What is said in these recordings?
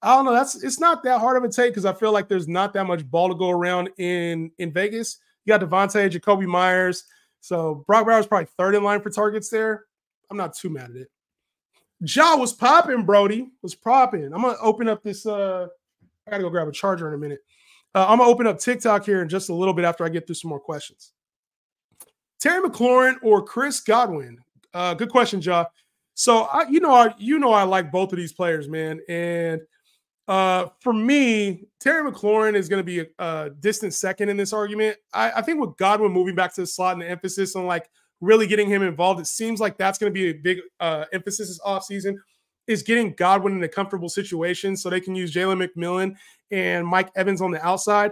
I don't know. It's not that hard of a take because I feel like there's not that much ball to go around in Vegas. You got Devontae, Jacoby Myers. So Brock Bowers probably third in line for targets there. I'm not too mad at it. Ja was popping, Brody. Was popping. I'm gonna open up this. I gotta go grab a charger in a minute. I'm gonna open up TikTok here in just a little bit after I get through some more questions. Terry McLaurin or Chris Godwin? Good question, Ja. So I like both of these players, man. And for me, Terry McLaurin is going to be a distant second in this argument. I think with Godwin moving back to the slot and the emphasis on like really getting him involved, it seems like that's going to be a big emphasis this offseason is getting Godwin in a comfortable situation so they can use Jalen McMillan and Mike Evans on the outside.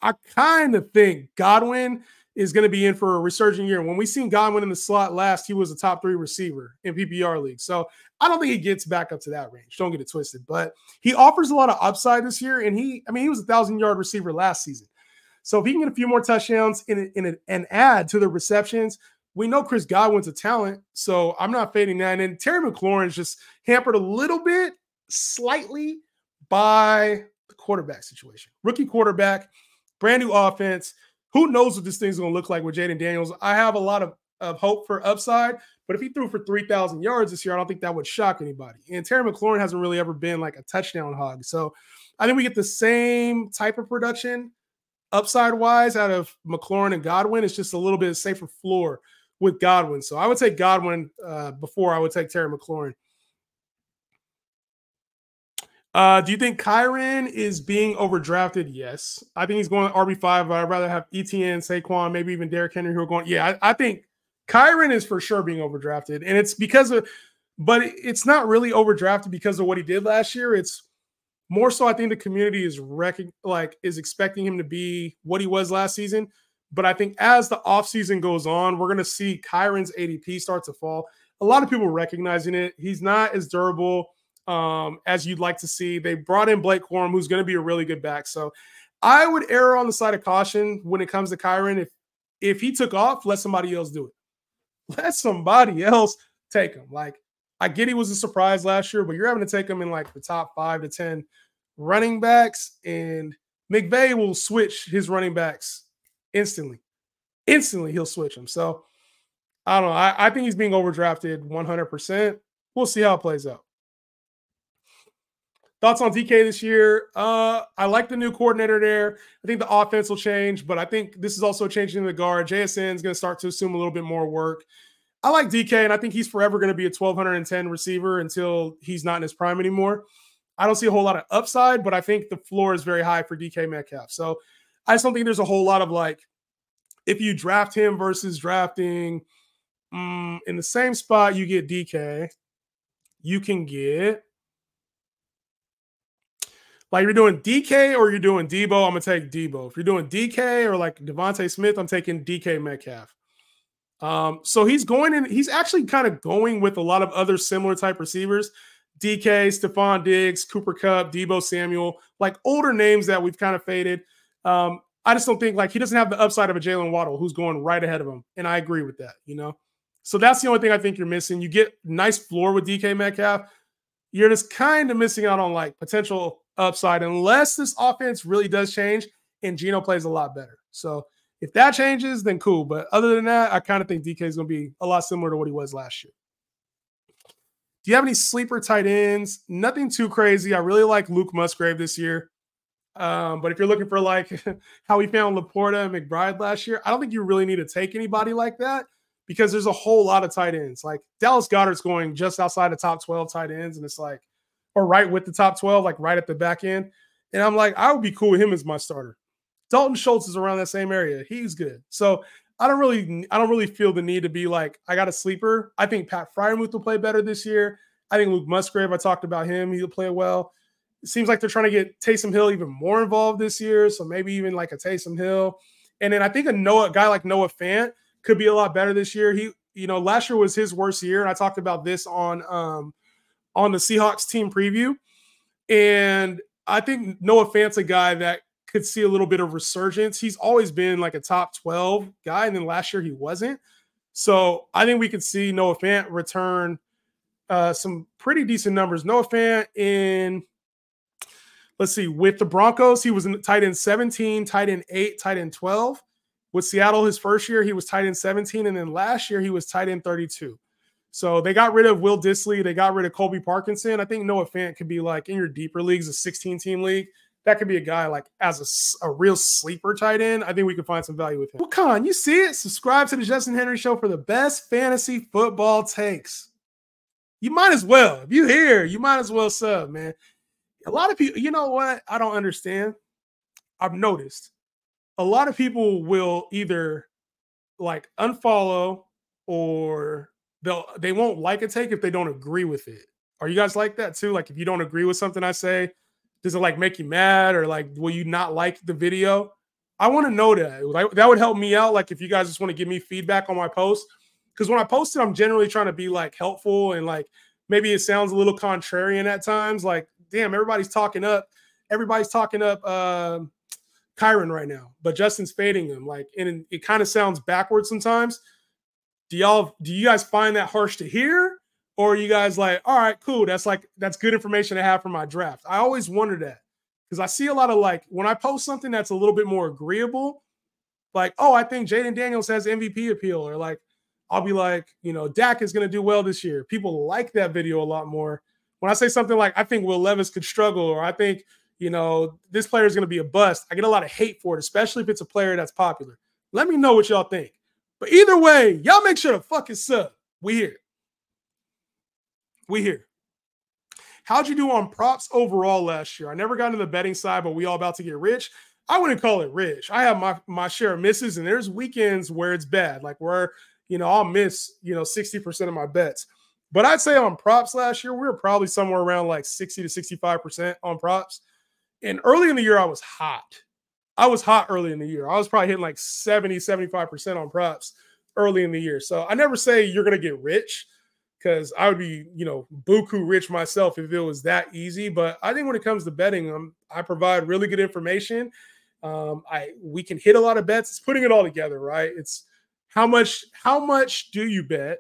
I kind of think Godwin is going to be in for a resurging year. When we seen Godwin in the slot last, he was a top 3 receiver in PPR league. So I don't think he gets back up to that range. Don't get it twisted. But he offers a lot of upside this year. And he was a 1,000-yard receiver last season. So if he can get a few more touchdowns and add to the receptions, we know Chris Godwin's a talent. So I'm not fading that. And then Terry McLaurin's just hampered a little bit, slightly, by the quarterback situation. Rookie quarterback, brand new offense. Who knows what this thing's going to look like with Jaden Daniels? I have a lot of hope for upside, but if he threw for 3,000 yards this year, I don't think that would shock anybody. And Terry McLaurin hasn't really ever been like a touchdown hog. So I think we get the same type of production upside-wise out of McLaurin and Godwin. It's just a little bit safer floor with Godwin. So I would take Godwin before I would take Terry McLaurin. Do you think Kyren is being overdrafted? Yes. I think he's going RB5. I'd rather have ETN, Saquon, maybe even Derrick Henry who are going. Yeah, I think Kyren is for sure being overdrafted. And it's because of, but it's not really overdrafted because of what he did last year. It's more so I think the community is expecting him to be what he was last season. But I think as the offseason goes on, we're going to see Kyren's ADP start to fall. A lot of people recognizing it. He's not as durable as you'd like to see. They brought in Blake Corum, who's going to be a really good back. So I would err on the side of caution when it comes to Kyren. If he took off, let somebody else do it. Let somebody else take him. Like, I get he was a surprise last year, but you're having to take him in like the top 5 to 10 running backs, and McVay will switch his running backs instantly. Instantly, he'll switch them. So I don't know. I think he's being overdrafted 100%. We'll see how it plays out. Thoughts on DK this year? I like the new coordinator there. I think the offense will change, but I think this is also changing the guard. JSN is going to start to assume a little bit more work. I like DK, and I think he's forever going to be a 1,210 receiver until he's not in his prime anymore. I don't see a whole lot of upside, but I think the floor is very high for DK Metcalf. So I just don't think there's a whole lot of like, if you draft him versus drafting in the same spot, you get DK. You can get, like, you're doing DK or you're doing Debo, I'm going to take Debo. If you're doing DK or like Devontae Smith, I'm taking DK Metcalf. So he's going in, he's actually kind of going with a lot of other similar type receivers. DK, Stephon Diggs, Cooper Kupp, Debo Samuel, like older names that we've kind of faded. I just don't think, like, he doesn't have the upside of a Jalen Waddle who's going right ahead of him. And I agree with that, you know? So that's the only thing I think you're missing. You get nice floor with DK Metcalf. You're just kind of missing out on like potential upside unless this offense really does change and Geno plays a lot better. So if that changes, then cool. But other than that, I kind of think DK is going to be a lot similar to what he was last year. Do you have any sleeper tight ends? Nothing too crazy. I really like Luke Musgrave this year. But if you're looking for like how we found Laporta and McBride last year, I don't think you really need to take anybody like that because there's a whole lot of tight ends. Like Dallas Goedert's going just outside the top 12 tight ends, and it's like, or right with the top 12, like right at the back end. And I'm like, I would be cool with him as my starter. Dalton Schultz is around that same area. He's good. So I don't really feel the need to be like, I got a sleeper. I think Pat Freiermuth will play better this year. I think Luke Musgrave, I talked about him. He'll play well. It seems like they're trying to get Taysom Hill even more involved this year. So maybe even like a Taysom Hill. And then I think a guy like Noah Fant could be a lot better this year. Last year was his worst year. And I talked about this on the Seahawks team preview. And I think Noah Fant's a guy that could see a little bit of resurgence. He's always been like a top 12 guy. And then last year he wasn't. So I think we could see Noah Fant return some pretty decent numbers. Noah Fant in let's see, with the Broncos, he was in tight end 17, tight end 8, tight end 12. With Seattle, his first year, he was tight end 17, and then last year he was tight end 32. So they got rid of Will Dissly. They got rid of Colby Parkinson. I think Noah Fant could be like in your deeper leagues, a 16-team league. That could be a guy like as a real sleeper tight end. I think we could find some value with him. Well, Con, you see it? Subscribe to the Justin Henry Show for the best fantasy football takes. You might as well. If you're here, you might as well sub, man. A lot of people, you know what? I don't understand. I've noticed a lot of people will either like unfollow or they won't like a take if they don't agree with it. Are you guys like that too? Like if you don't agree with something I say, does it like make you mad or like will you not like the video? I want to know that. That would help me out. Like if you guys just want to give me feedback on my post, because when I post it, I'm generally trying to be like helpful and like maybe it sounds a little contrarian at times. Like, damn, everybody's talking up Kyron right now, but Justin's fading him. Like, and it kind of sounds backwards sometimes. Do you guys find that harsh to hear? Or are you guys like, all right, cool. That's good information to have for my draft. I always wonder that because I see a lot of like when I post something that's a little bit more agreeable, like, oh, I think Jaden Daniels has MVP appeal, or like, I'll be like, you know, Dak is going to do well this year. People like that video a lot more. When I say something like, I think Will Levis could struggle, or I think, you know, this player is going to be a bust, I get a lot of hate for it, especially if it's a player that's popular. Let me know what y'all think. But either way, y'all make sure to fucking sub. We here. How'd you do on props overall last year? I never got into the betting side, but we all about to get rich. I wouldn't call it rich. I have my share of misses, and there's weekends where it's bad, like where, you know, I'll miss, you know, 60% of my bets. But I'd say on props last year, we were probably somewhere around like 60 to 65% on props. And early in the year, I was hot. Early in the year. I was probably hitting like 70, 75% on props early in the year. So I never say you're going to get rich because I would be, you know, buku rich myself if it was that easy. But I think when it comes to betting, I provide really good information. We can hit a lot of bets. It's putting it all together, right? It's how much do you bet?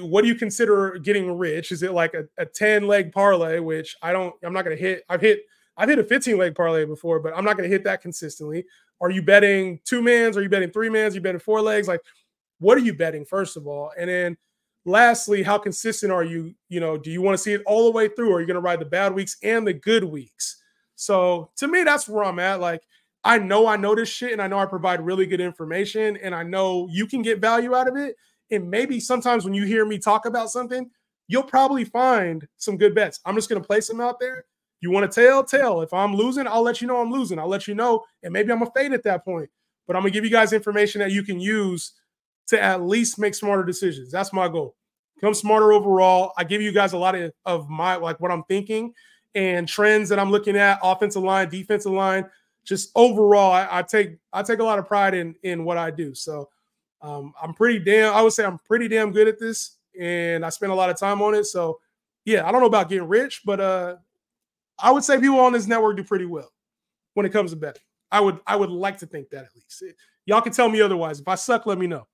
What do you consider getting rich? Is it like a 10-leg parlay, which I'm not going to hit. I've hit a 15-leg parlay before, but I'm not going to hit that consistently. Are you betting 2-mans? Are you betting 3-mans? Are you betting 4 legs? Like, what are you betting, first of all? And then lastly, how consistent are you? You know, do you want to see it all the way through? Or are you going to ride the bad weeks and the good weeks? So to me, that's where I'm at. Like, I know this shit, and I know I provide really good information, and I know you can get value out of it. And maybe sometimes when you hear me talk about something, you'll probably find some good bets. I'm just going to place them out there. You want to tell. If I'm losing, I'll let you know I'm losing. I'll let you know, and maybe I'm a fade at that point. But I'm going to give you guys information that you can use to at least make smarter decisions. That's my goal. Become smarter overall. I give you guys a lot of my, like, what I'm thinking and trends that I'm looking at, offensive line, defensive line. Just overall, I take a lot of pride in what I do. So I would say I'm pretty damn good at this, and I spend a lot of time on it. So yeah, I don't know about getting rich, but I would say people on this network do pretty well when it comes to betting. I would like to think that at least. Y'all can tell me otherwise. If I suck, let me know.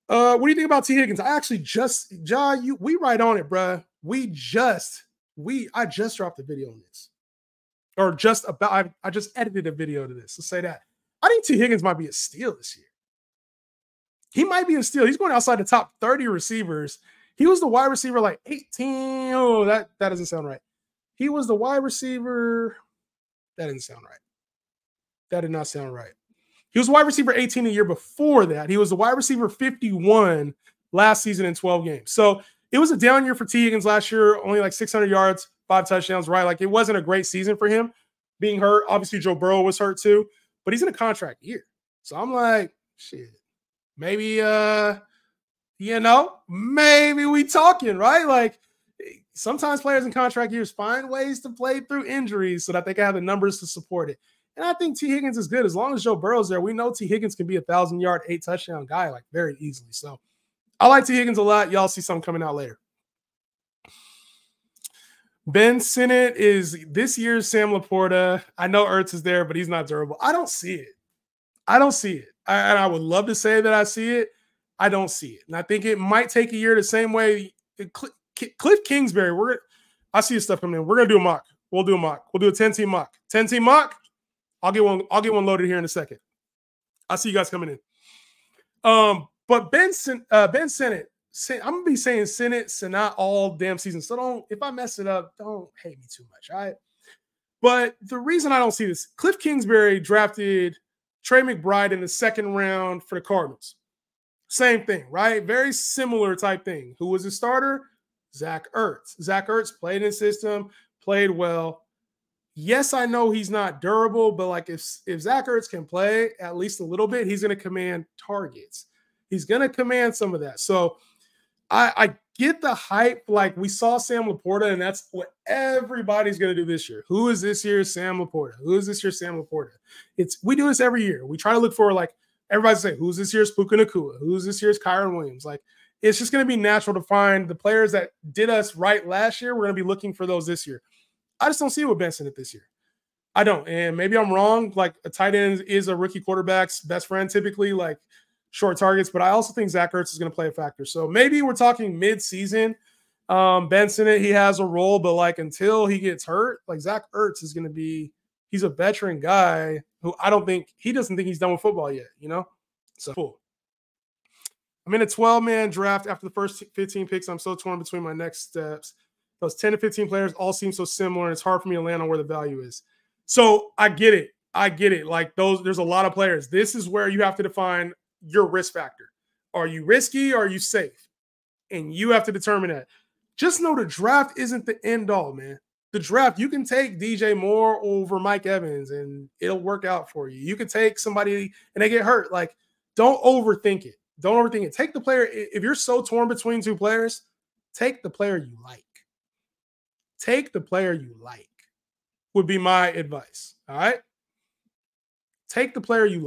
What do you think about T. Higgins? I actually we right on it, bruh. I just dropped a video on this. Or I just edited a video to this. Let's say that. I think T. Higgins might be a steal this year. He might be a steal. He's going outside the top 30 receivers. He was the wide receiver like 18. Oh, that doesn't sound right. He was the wide receiver. That didn't sound right. That did not sound right. He was wide receiver 18 a year before that. He was the wide receiver 51 last season in 12 games. So it was a down year for T. Higgins last year, only like 600 yards, 5 touchdowns, right? Like it wasn't a great season for him being hurt. Obviously, Joe Burrow was hurt too, but he's in a contract year. So I'm like, shit, maybe, maybe we talking, right? Like sometimes players in contract years find ways to play through injuries so that they can have the numbers to support it. And I think T. Higgins is good. As long as Joe Burrow's there, we know T. Higgins can be a 1,000-yard, 8-touchdown guy like very easily. So I like T. Higgins a lot. Y'all see something coming out later. Ben Sinnott is this year's Sam Laporta. I know Ertz is there, but he's not durable. I don't see it. And I would love to say that I see it. I don't see it. And I think it might take a year the same way. Cliff Kingsbury, I see his stuff coming in. We're going to do a mock. We'll do a mock. We'll do a 10-team mock. 10-team mock. I'll get one loaded here in a second. I'll see you guys coming in. But Ben Sinnott, I'm gonna be saying Sinnott all damn season. So don't, if I mess it up, don't hate me too much. All right. But the reason I don't see this, Cliff Kingsbury drafted Trey McBride in the second round for the Cardinals. Same thing, right? Very similar type thing. Who was his starter? Zach Ertz. Zach Ertz played in the system, played well. Yes, I know he's not durable, but like if Zach Ertz can play at least a little bit, he's going to command targets. He's going to command some of that. So I get the hype. Like we saw Sam Laporta, and that's what everybody's going to do this year. Who is this year's Sam Laporta? Who is this year's Sam Laporta? We do this every year. We try to look for, like, everybody say, who's this year's Puka Nacua? Who's this year's Kyron Williams? Like, it's just going to be natural to find the players that did us right last year. We're going to be looking for those this year. I just don't see it with Ben Sinnott this year. I don't. And maybe I'm wrong. Like, a tight end is a rookie quarterback's best friend typically, like short targets. But I also think Zach Ertz is going to play a factor. So maybe we're talking mid-season. Ben Sinnott, he has a role, but like until he gets hurt, like Zach Ertz is going to be – he's a veteran guy who he doesn't think he's done with football yet, you know? So cool. I'm in a 12-man draft after the first 15 picks. I'm so torn between my next steps. Those 10 to 15 players all seem so similar, and it's hard for me to land on where the value is. So I get it. Like there's a lot of players. This is where you have to define your risk factor. Are you risky or are you safe? And you have to determine that. Just know the draft isn't the end all, man. The draft, you can take DJ Moore over Mike Evans, and it'll work out for you. You can take somebody and they get hurt. Like, don't overthink it. Don't overthink it. Take the player. If you're so torn between two players, take the player you like. Take the player you like would be my advice. All right? Take the player you like.